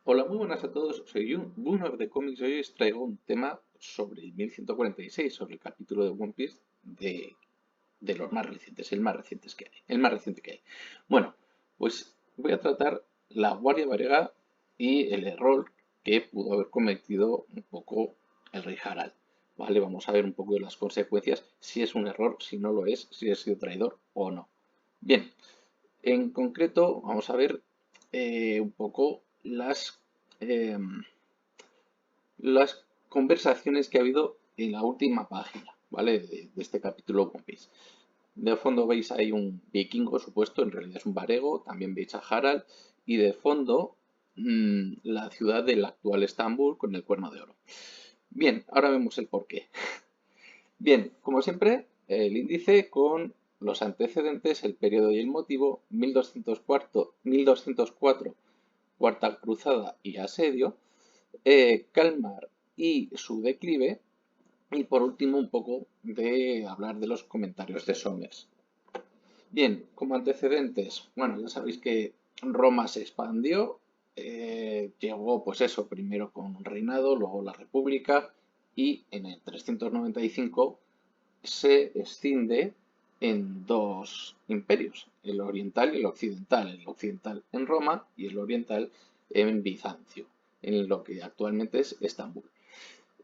Hola, muy buenas a todos. Soy un Gunnar de Comics y hoy os traigo un tema sobre el 1146, sobre el capítulo de One Piece de los más recientes, el más reciente que hay. Bueno, pues voy a tratar la Guardia Varega y el error que pudo haber cometido un poco el rey Harald. Vale, vamos a ver un poco de las consecuencias, si es un error, si no lo es, si ha sido traidor o no. Bien, en concreto, vamos a ver un poco em, las conversaciones que ha habido en la última página, ¿vale? De este capítulo One Piece. De fondo veis ahí un vikingo supuesto, en realidad es un varego, también veis a Harald, y de fondo la ciudad del actual Estambul con el cuerno de oro. Bien, ahora vemos el porqué. Bien, como siempre, el índice con los antecedentes, el periodo y el motivo, 1204, Cuarta Cruzada y asedio, Kalmar y su declive, y por último un poco de hablar de los comentarios de Somers. Bien, como antecedentes, bueno, ya sabéis que Roma se expandió, llegó pues eso, primero con un reinado, luego la república, y en el 395 se escinde en dos imperios, el oriental y el occidental en Roma y el oriental en Bizancio, en lo que actualmente es Estambul.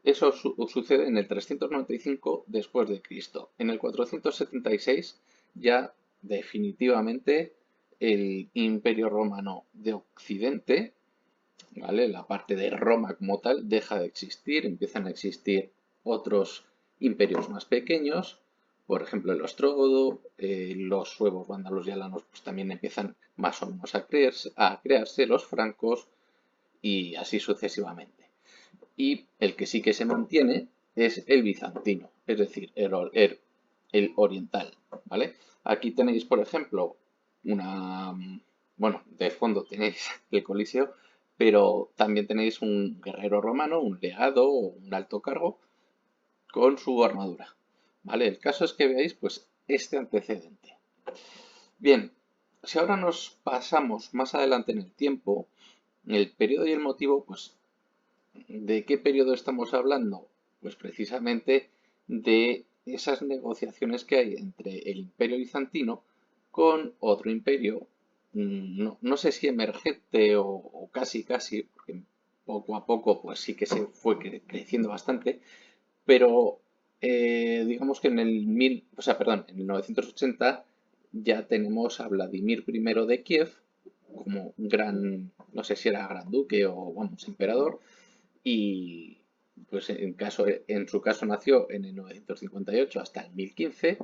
Eso sucede en el 395 después de Cristo. En el 476 ya definitivamente el Imperio Romano de Occidente, ¿vale? La parte de Roma como tal deja de existir, empiezan a existir otros imperios más pequeños, por ejemplo el ostrogodo, los suevos, vándalos y alanos pues también empiezan más o menos a crearse, los francos y así sucesivamente. Y el que sí que se mantiene es el bizantino, es decir, el oriental, ¿vale? Aquí tenéis, por ejemplo, una, bueno, de fondo tenéis el Coliseo, pero también tenéis un guerrero romano, un legado o un alto cargo con su armadura, ¿vale? El caso es que veáis, pues, este antecedente. Bien, si ahora nos pasamos más adelante en el tiempo, el periodo y el motivo, pues ¿de qué periodo estamos hablando? Pues precisamente de esas negociaciones que hay entre el imperio bizantino con otro imperio, no sé si emergente o casi casi, porque poco a poco pues sí que se fue creciendo bastante, pero digamos que en el en el 980 ya tenemos a Vladimir I de Kiev como gran, no sé si era gran duque o vamos, emperador, y pues en su caso nació en el 958 hasta el 1015,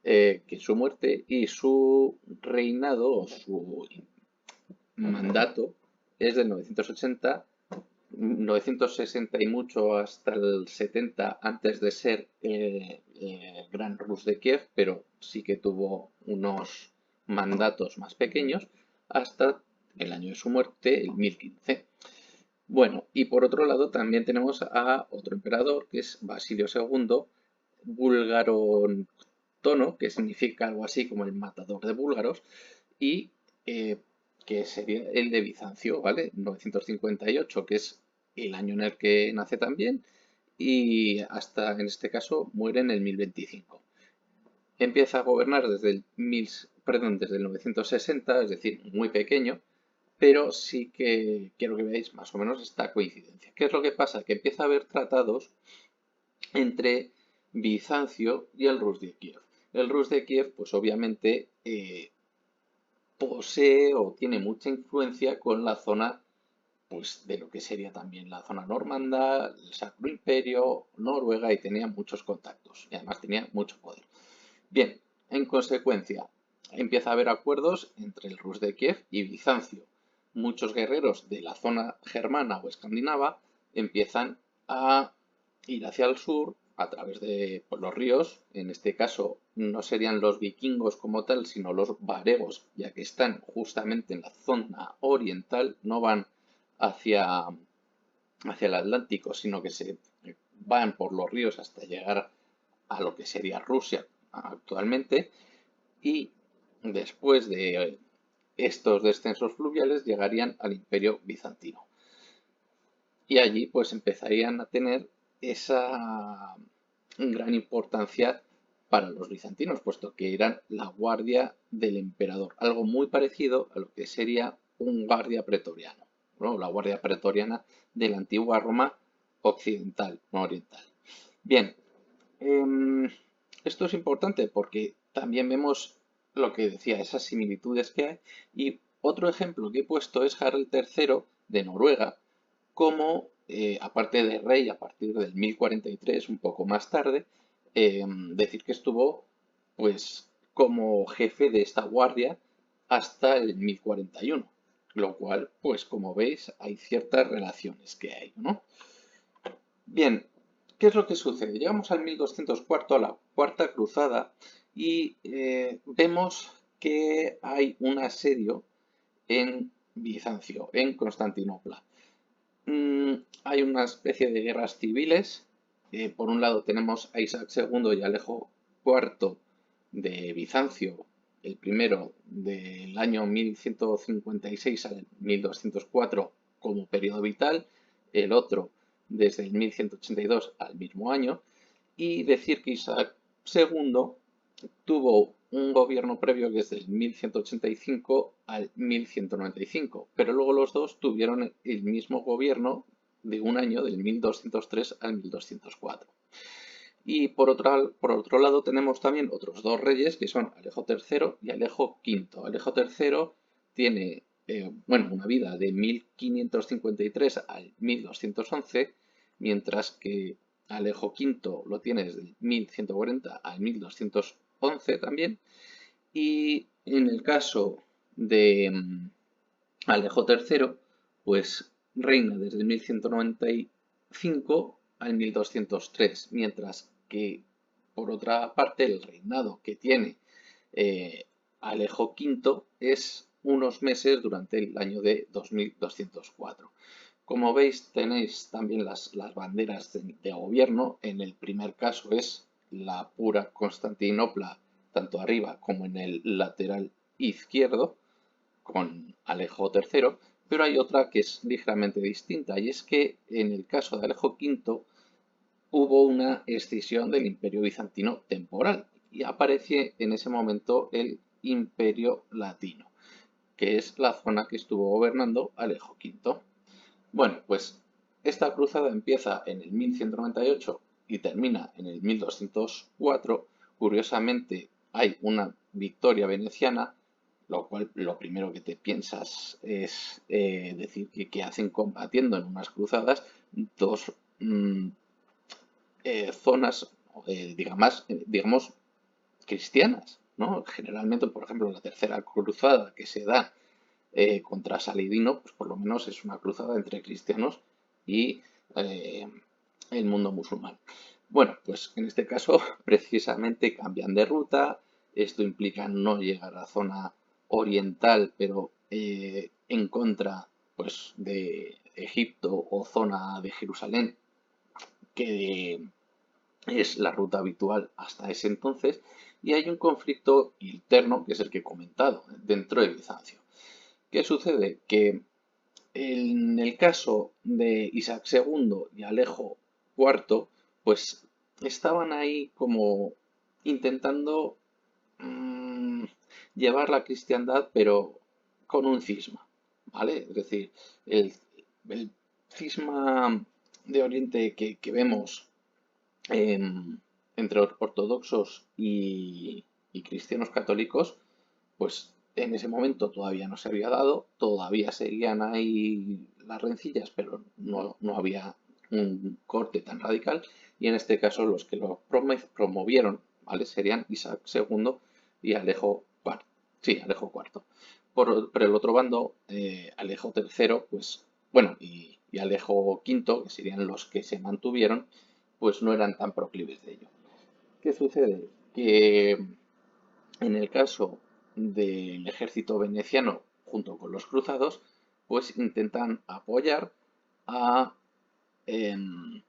que es su muerte, y su reinado o su mandato es del 980, 960 y mucho hasta el 70 antes de ser Gran Rus de Kiev, pero sí que tuvo unos mandatos más pequeños hasta el año de su muerte, el 1015. Bueno, y por otro lado también tenemos a otro emperador que es Basilio II, búlgaro-tono, que significa algo así como el matador de búlgaros, y que sería el de Bizancio, ¿vale? 958, que es el año en el que nace también, y hasta en este caso muere en el 1025. Empieza a gobernar desde el 960, es decir, muy pequeño, pero sí que quiero que veáis más o menos esta coincidencia. ¿Qué es lo que pasa? Que empieza a haber tratados entre Bizancio y el Rus de Kiev. El Rus de Kiev, pues obviamente posee o tiene mucha influencia con la zona, pues de lo que sería también la zona normanda, el Sacro Imperio, Noruega y tenía muchos contactos y además tenía mucho poder. Bien, en consecuencia, empieza a haber acuerdos entre el Rus de Kiev y Bizancio. Muchos guerreros de la zona germana o escandinava empiezan a ir hacia el sur a través de pues, los ríos. En este caso no serían los vikingos como tal, sino los varegos, ya que están justamente en la zona oriental, no van hacia, hacia el Atlántico, sino que se van por los ríos hasta llegar a lo que sería Rusia actualmente y después de estos descensos fluviales llegarían al Imperio Bizantino. y allí pues empezarían a tener esa gran importancia para los bizantinos, puesto que eran la guardia del emperador, algo muy parecido a lo que sería un guardia pretoriano, ¿no? La guardia pretoriana de la antigua Roma occidental, no oriental. Bien, esto es importante porque también vemos lo que decía, esas similitudes que hay. Y otro ejemplo que he puesto es Harald III de Noruega, como, aparte de rey a partir del 1043, un poco más tarde, decir que estuvo pues como jefe de esta guardia hasta el 1041, lo cual, pues como veis, hay ciertas relaciones que hay, ¿no? Bien, ¿qué es lo que sucede? Llegamos al 1204, a la Cuarta Cruzada, y vemos que hay un asedio en Bizancio, en Constantinopla. Hay una especie de guerras civiles. Por un lado tenemos a Isaac II y Alejo IV de Bizancio, el primero del año 1156 al 1204 como periodo vital, el otro desde el 1182 al mismo año, y decir que Isaac II tuvo un gobierno previo que es del 1185 al 1195, pero luego los dos tuvieron el mismo gobierno de un año, del 1203 al 1204. Y por otro lado tenemos también otros dos reyes que son Alejo III y Alejo V. Alejo III tiene bueno, una vida de 1553 al 1211, mientras que Alejo V lo tiene desde 1140 al 1211 también. Y en el caso de Alejo III, pues reina desde 1195 al 1203, mientras que, por otra parte, el reinado que tiene Alejo V es unos meses durante el año de 2204. Como veis, tenéis también las banderas de gobierno. En el primer caso es la pura Constantinopla, tanto arriba como en el lateral izquierdo, con Alejo III, pero hay otra que es ligeramente distinta, y es que en el caso de Alejo V hubo una escisión del Imperio Bizantino temporal y aparece en ese momento el Imperio Latino, que es la zona que estuvo gobernando Alejo V. Bueno, pues esta cruzada empieza en el 1198 y termina en el 1204. Curiosamente, hay una victoria veneciana, lo cual lo primero que te piensas es decir que hacen combatiendo en unas cruzadas dos zonas, digamos, cristianas, ¿no? Generalmente, por ejemplo, la tercera cruzada que se da contra Saladino, pues por lo menos es una cruzada entre cristianos y eh, el mundo musulmán. Bueno, pues en este caso precisamente cambian de ruta. Esto implica no llegar a la zona oriental, pero en contra pues de Egipto o zona de Jerusalén, que es la ruta habitual hasta ese entonces, y hay un conflicto interno que es el que he comentado dentro de Bizancio. ¿Qué sucede? Que en el caso de Isaac II y Alejo IV, pues estaban ahí como intentando mm, llevar la cristiandad, pero con un cisma, ¿vale? Es decir, el cisma de Oriente que vemos entre ortodoxos y cristianos católicos, pues en ese momento todavía no se había dado, todavía seguían ahí las rencillas, pero no había un corte tan radical. Y en este caso los que lo promovieron, ¿vale? Serían Isaac II y Alejo IV. Sí, Alejo IV. Por el otro bando, Alejo III, pues bueno, y Alejo V, que serían los que se mantuvieron, pues no eran tan proclives de ello. ¿Qué sucede? Que en el caso del ejército veneciano junto con los cruzados, pues intentan apoyar a, em,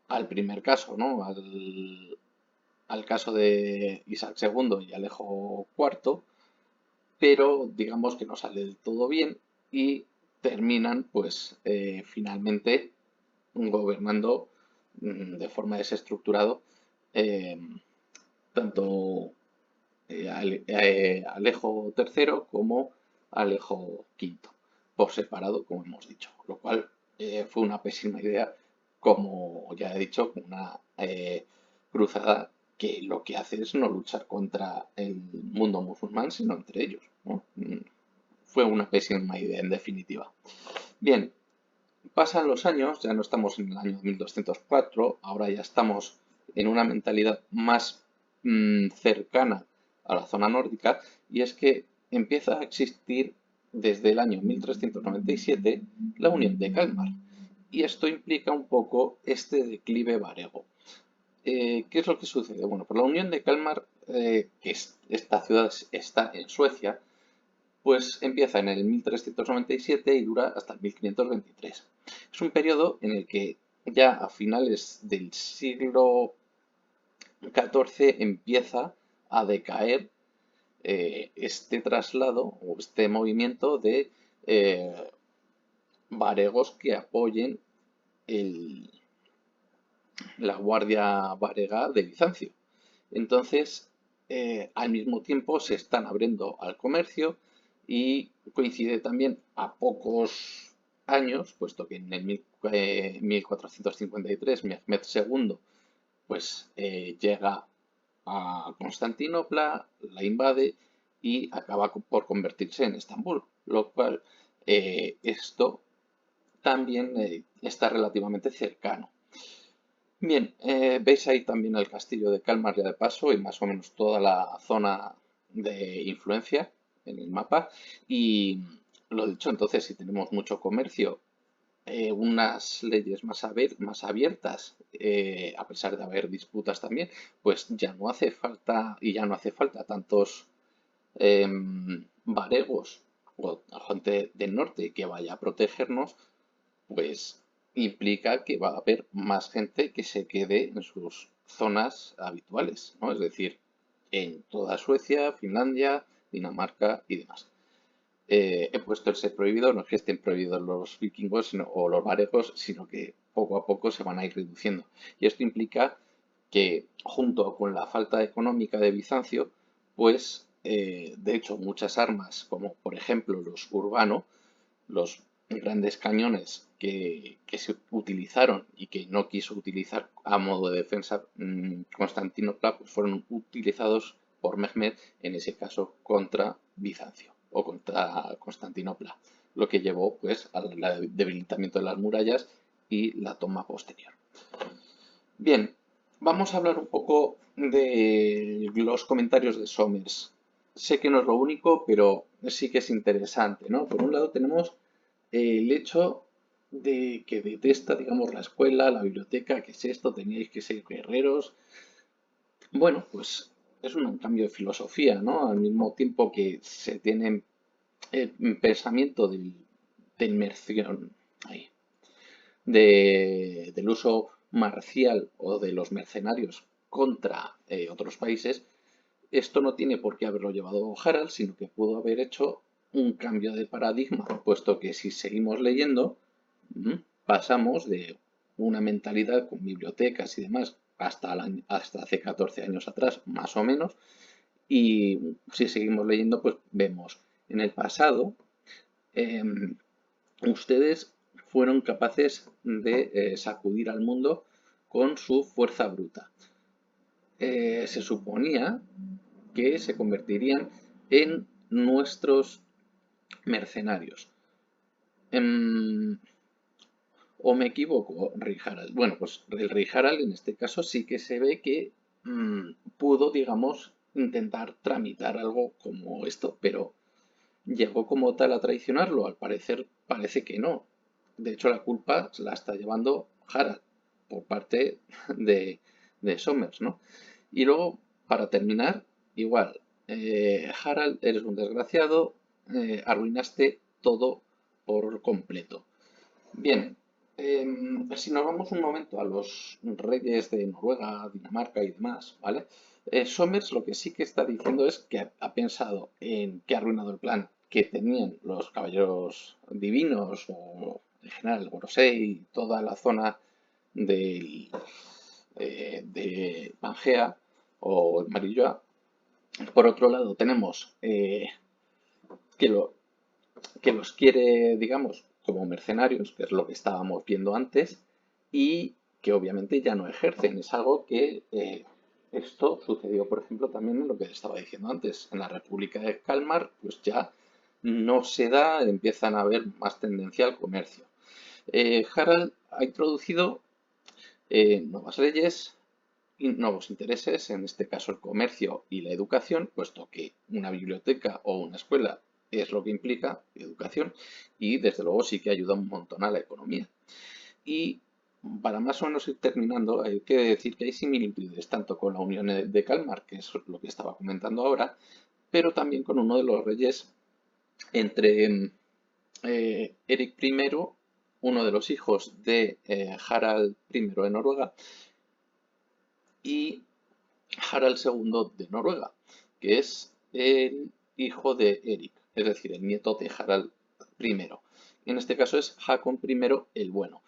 al primer caso, ¿no? Al caso de Isaac II y Alejo IV, pero digamos que no sale del todo bien y terminan pues finalmente gobernando de forma desestructurado eh, tanto Alejo III como Alejo V, por separado, como hemos dicho, lo cual fue una pésima idea, como ya he dicho, una cruzada que lo que hace es no luchar contra el mundo musulmán, sino entre ellos, ¿no? Fue una pésima idea, en definitiva. Bien, pasan los años, ya no estamos en el año 1204, ahora ya estamos en una mentalidad más cercana a la zona nórdica, y es que empieza a existir desde el año 1397 la Unión de Kalmar. Y esto implica un poco este declive varego. ¿Qué es lo que sucede? Bueno, pues la Unión de Kalmar, esta ciudad está en Suecia, pues empieza en el 1397 y dura hasta el 1523. Es un periodo en el que ya a finales del siglo XIV empieza a decaer este traslado o este movimiento de varegos que apoyen el, la Guardia Varega de Bizancio. Entonces, al mismo tiempo se están abriendo al comercio y coincide también a pocos años, puesto que en el 1453 Mehmed II pues, llega a Constantinopla, la invade y acaba por convertirse en Estambul, lo cual esto también está relativamente cercano. Bien, veis ahí también el castillo de Kalmar ya de paso y más o menos toda la zona de influencia en el mapa. Y lo dicho, entonces, si tenemos mucho comercio, unas leyes más abiertas, a pesar de haber disputas también, pues ya no hace falta y ya no hace falta tantos varegos o gente del norte que vaya a protegernos, pues implica que va a haber más gente que se quede en sus zonas habituales, ¿no? Es decir, en toda Suecia, Finlandia, Dinamarca y demás. He puesto el ser prohibido, no es que estén prohibidos los vikingos o los varegos, sino que poco a poco se van a ir reduciendo. Y esto implica que junto con la falta económica de Bizancio, pues de hecho muchas armas, como por ejemplo los urbano, los grandes cañones que se utilizaron y que no quiso utilizar a modo de defensa Constantinopla, pues fueron utilizados por Mehmed, en ese caso contra Bizancio o contra Constantinopla, lo que llevó pues al debilitamiento de las murallas y la toma posterior. Bien, vamos a hablar un poco de los comentarios de Somers. Sé que no es lo único, pero sí que es interesante, ¿no? Por un lado tenemos el hecho de que detesta, digamos, la escuela, la biblioteca, ¿qué es esto? Teníais que ser guerreros. Bueno, pues es un cambio de filosofía, ¿no? Al mismo tiempo que se tiene el pensamiento de inmersión, ahí, del uso marcial o de los mercenarios contra otros países, esto no tiene por qué haberlo llevado Harald, sino que pudo haber hecho un cambio de paradigma, puesto que si seguimos leyendo, pasamos de una mentalidad con bibliotecas y demás hasta hace 14 años atrás, más o menos, y si seguimos leyendo, pues vemos en el pasado, ustedes fueron capaces de sacudir al mundo con su fuerza bruta. Se suponía que se convertirían en nuestros mercenarios. ¿O me equivoco, Rey Harald? Bueno, pues el Rey Harald en este caso sí que se ve que pudo, digamos, intentar tramitar algo como esto, pero ¿llegó como tal a traicionarlo? Al parecer parece que no. De hecho, la culpa la está llevando Harald por parte de Somers, ¿no? Y luego, para terminar, igual, Harald, eres un desgraciado, arruinaste todo por completo. Bien, si nos vamos un momento a los reyes de Noruega, Dinamarca y demás, ¿vale? Somers lo que sí que está diciendo es que ha pensado en que ha arruinado el plan que tenían los caballeros divinos o en general Gorosei, toda la zona de Pangea o Marilloa. Por otro lado, tenemos que, que los quiere, digamos, como mercenarios, que es lo que estábamos viendo antes, y que obviamente ya no ejercen. Es algo que esto sucedió, por ejemplo, también en lo que estaba diciendo antes. En la República de Kalmar, pues ya no se da, empiezan a haber más tendencia al comercio. Harald ha introducido nuevas leyes y nuevos intereses, en este caso el comercio y la educación, puesto que una biblioteca o una escuela es lo que implica educación y desde luego sí que ayuda un montón a la economía. Y para más o menos ir terminando, hay que decir que hay similitudes tanto con la Unión de Kalmar, que es lo que estaba comentando ahora, pero también con uno de los reyes entre Eric I, uno de los hijos de Harald I de Noruega, y Harald II de Noruega, que es el hijo de Eric, es decir, el nieto de Harald I. En este caso es Hakon I el Bueno.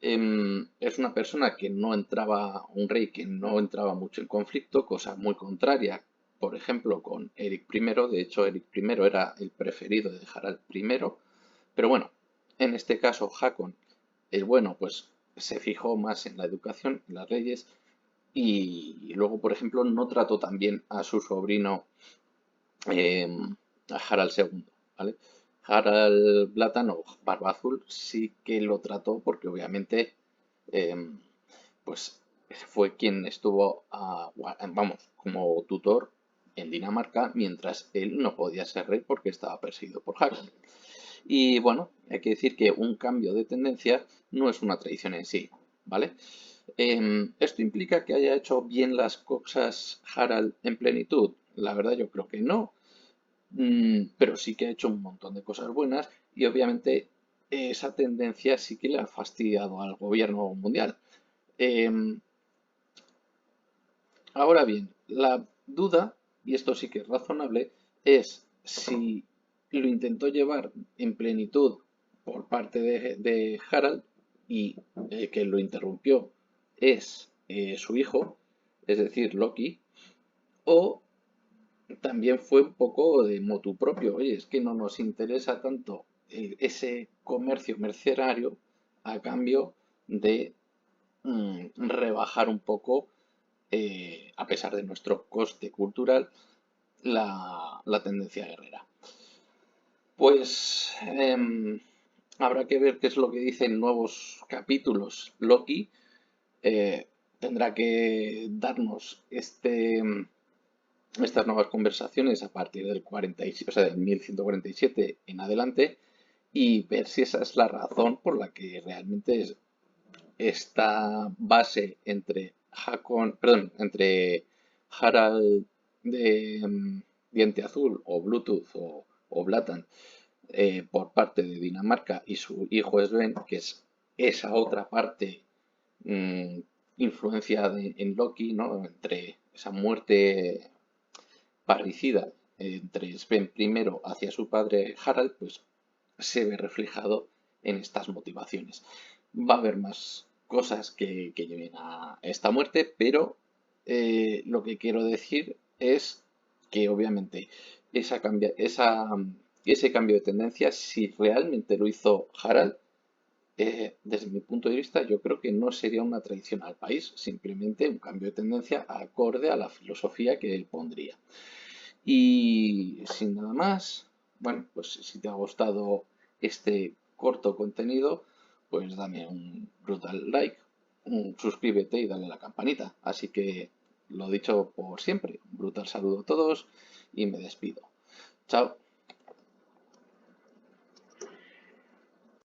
Es una persona que no entraba, un rey que no entraba mucho en conflicto, cosa muy contraria, por ejemplo, con Eric I. De hecho, Eric I era el preferido de Harald I. Pero bueno, en este caso, Hakon el Bueno, pues se fijó más en la educación, en las leyes, y luego, por ejemplo, no trató también a su sobrino, a Harald II, ¿vale? Harald Blatan o Barba Azul sí que lo trató porque obviamente pues fue quien estuvo, vamos, como tutor en Dinamarca mientras él no podía ser rey porque estaba perseguido por Harold. Y bueno, hay que decir que un cambio de tendencia no es una tradición en sí, ¿vale? ¿Esto implica que haya hecho bien las cosas Harald en plenitud? La verdad yo creo que no. Pero sí que ha hecho un montón de cosas buenas y obviamente esa tendencia sí que le ha fastidiado al gobierno mundial. Em, Ahora bien, la duda, y esto sí que es razonable, es si lo intentó llevar en plenitud por parte de Harald y que lo interrumpió es su hijo, es decir, Loki, o también fue un poco de motu propio. Oye, es que no nos interesa tanto ese comercio mercenario a cambio de rebajar un poco, a pesar de nuestro coste cultural, la tendencia guerrera. Pues habrá que ver qué es lo que dicen nuevos capítulos. Loki tendrá que darnos estas nuevas conversaciones a partir del 47, o sea, del 1147 en adelante y ver si esa es la razón por la que realmente esta base entre entre Harald de Diente Azul o Bluetooth o Blatan por parte de Dinamarca y su hijo Sven, que es esa otra parte mm, influencia en Loki, ¿no? Entre esa muerte parricida entre Sven primero hacia su padre Harald, pues se ve reflejado en estas motivaciones. Va a haber más cosas que lleven a esta muerte, pero lo que quiero decir es que obviamente ese cambio de tendencia, si realmente lo hizo Harald, desde mi punto de vista, yo creo que no sería una traición al país, simplemente un cambio de tendencia acorde a la filosofía que él pondría. Y sin nada más, bueno, pues si te ha gustado este corto contenido, pues dame un brutal like, suscríbete y dale a la campanita. Así que lo dicho por siempre, un brutal saludo a todos y me despido. Chao.